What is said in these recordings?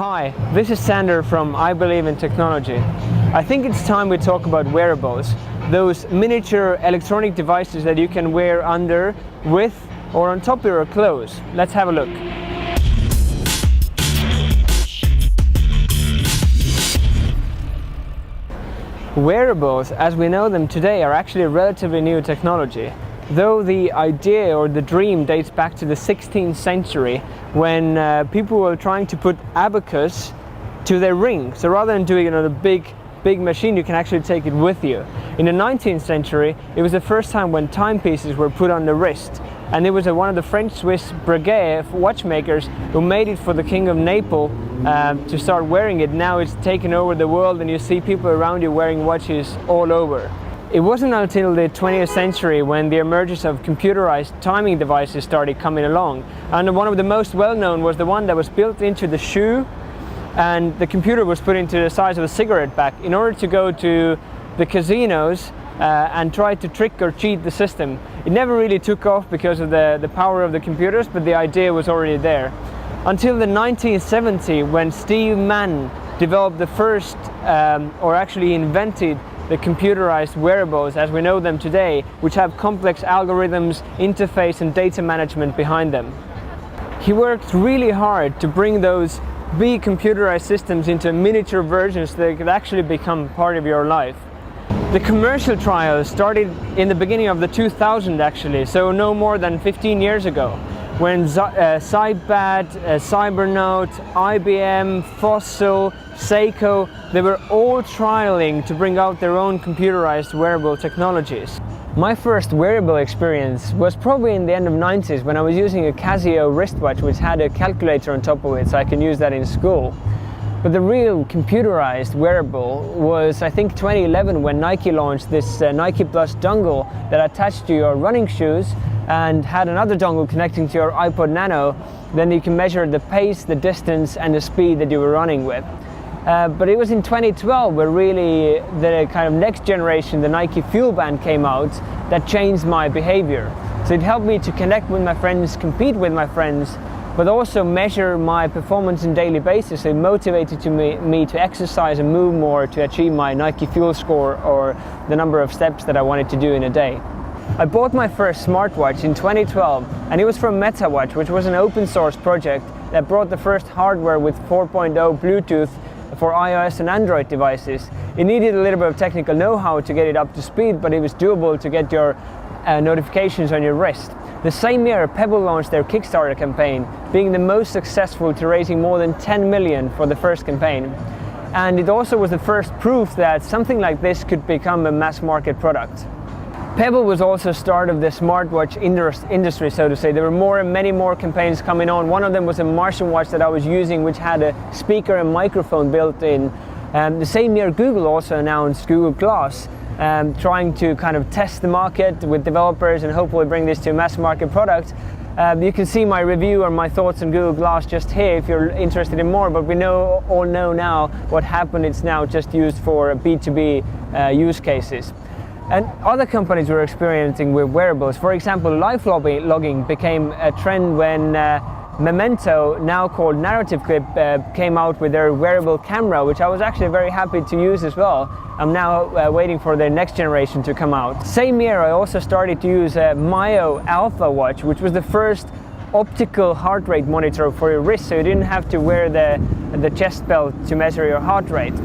Hi, this is Sander from I Believe in Technology. I think it's time we talk about wearables, those miniature electronic devices that you can wear under, with, or on top of your clothes. Let's have a look. Wearables, as we know them today, are actually a relatively new technology. Though the idea or the dream dates back to the 16th century when people were trying to put Abacus to their ring. So rather than doing it on a big machine, you can actually take it with you. In the 19th century, it was the first time when timepieces were put on the wrist. And it was one of the French-Swiss Breguet watchmakers who made it for the King of Naples to start wearing it. Now it's taken over the world and you see people around you wearing watches all over. It wasn't until the 20th century when the emergence of computerized timing devices started coming along. And one of the most well-known was the one that was built into the shoe, and the computer was put into the size of a cigarette pack in order to go to the casinos and try to trick or cheat the system. It never really took off because of the power of the computers, but the idea was already there. Until the 1970s, when Steve Mann developed the first, or actually invented, the computerized wearables as we know them today, which have complex algorithms, interface and data management behind them. He worked really hard to bring those big computerized systems into miniature versions so they could actually become part of your life. The commercial trials started in the beginning of the 2000s actually, so no more than 15 years ago, when Zypad, Xybernaut, IBM, Fossil, Seiko, they were all trialing to bring out their own computerized wearable technologies. My first wearable experience was probably in the end of 90s when I was using a Casio wristwatch which had a calculator on top of it so I can use that in school. But the real computerized wearable was, I think, 2011 when Nike launched this Nike Plus dongle that attached to your running shoes and had another dongle connecting to your iPod Nano. Then you can measure the pace, the distance and the speed that you were running with. But it was in 2012 where really the kind of next generation, the Nike Fuleband, came out that changed my behavior. So it helped me to connect with my friends, compete with my friends, but also measure my performance on a daily basis. It motivated me to exercise and move more to achieve my Nike Fuel score or the number of steps that I wanted to do in a day. I bought my first smartwatch in 2012 and it was from MetaWatch, which was an open source project that brought the first hardware with 4.0 Bluetooth for iOS and Android devices. It needed a little bit of technical know-how to get it up to speed, but it was doable to get your notifications on your wrist. The same year, Pebble launched their Kickstarter campaign, being the most successful to raising more than 10 million for the first campaign. And it also was the first proof that something like this could become a mass market product. Pebble was also the start of the smartwatch industry, so to say. There were many more campaigns coming on. One of them was a Martian watch that I was using, which had a speaker and microphone built in. The same year, Google also announced Google Glass, trying to kind of test the market with developers and hopefully bring this to a mass market product. You can see my review or my thoughts on Google Glass just here if you're interested in more, but we all know now what happened. It's now just used for B2B use cases. And other companies were experimenting with wearables. For example, live logging became a trend when Memento, now called Narrative Clip, came out with their wearable camera, which I was actually very happy to use as well. I'm now waiting for their next generation to come out. Same year, I also started to use a Myo Alpha watch, which was the first optical heart rate monitor for your wrist, so you didn't have to wear the chest belt to measure your heart rate.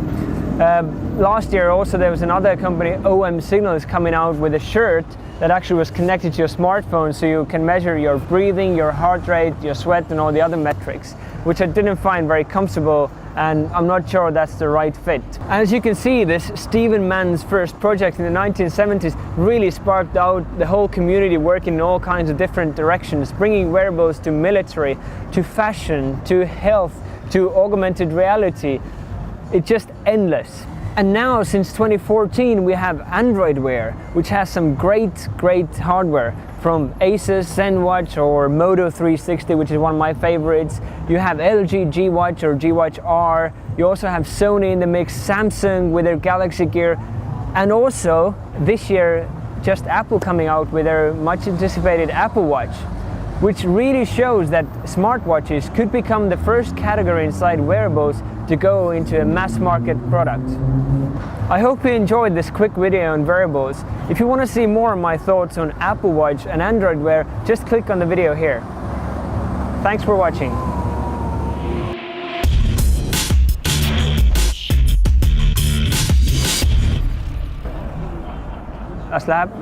Last year also there was another company, OM Signals, coming out with a shirt that actually was connected to your smartphone so you can measure your breathing, your heart rate, your sweat and all the other metrics, which I didn't find very comfortable and I'm not sure that's the right fit. As you can see, this Steve Mann's first project in the 1970s really sparked out the whole community working in all kinds of different directions, bringing wearables to military, to fashion, to health, to augmented reality. It's just endless. And now, since 2014, we have Android Wear, which has some great hardware from Asus ZenWatch or Moto 360, which is one of my favorites. You have LG G Watch or G Watch R. You also have Sony in the mix, Samsung with their Galaxy Gear, and also this year, just Apple coming out with their much anticipated Apple Watch. which really shows that smartwatches could become the first category inside wearables to go into a mass market product. I hope you enjoyed this quick video on wearables. If you want to see more of my thoughts on Apple Watch and Android Wear, just click on the video here. Thanks for watching. A slab?